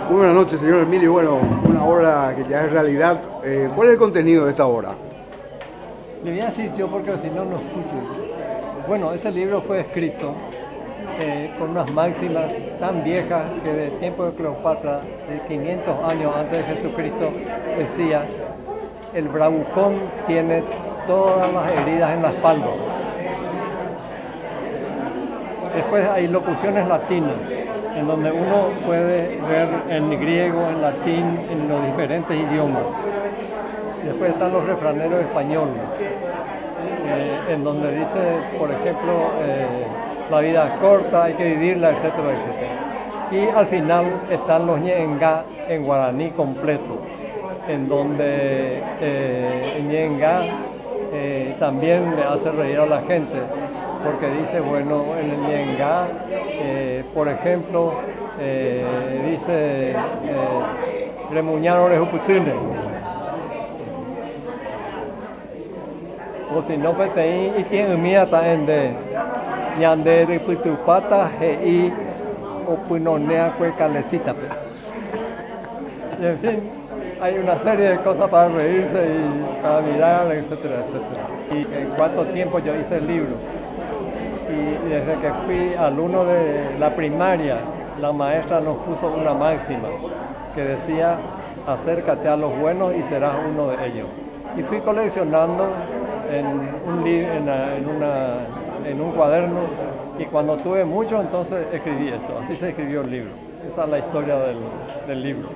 Muy buenas noches, señor Emilio. Bueno, una obra que ya es realidad. ¿Cuál es el contenido de esta obra? Le voy a decir yo porque si no, no escucho. Bueno, este libro fue escrito con unas máximas tan viejas que del tiempo de Cleopatra, de 500 años antes de Jesucristo, decía: el bravucón tiene todas las heridas en la espalda. Después hay locuciones latinas, en donde uno puede ver en griego, en latín, en los diferentes idiomas. Después están los refraneros españoles, en donde dice, por ejemplo, la vida es corta, hay que vivirla, etcétera, etcétera. Y al final están los ñenga en guaraní completo, en donde ñenga también le hace reír a la gente, porque dice, bueno, en el ñenga, por ejemplo, dice, remuñaron ejuputine. O si no, pues te y tiene mía también de ñande de pitupata y o puinonea cuecalecita. Y en fin, hay una serie de cosas para reírse y para mirar, etcétera, etcétera. Y en cuánto tiempo yo hice el libro. Y desde que fui alumno de la primaria, la maestra nos puso una máxima que decía: acércate a los buenos y serás uno de ellos. Y fui coleccionando en un cuaderno, y cuando tuve mucho, entonces escribí esto. Así se escribió el libro. Esa es la historia del libro.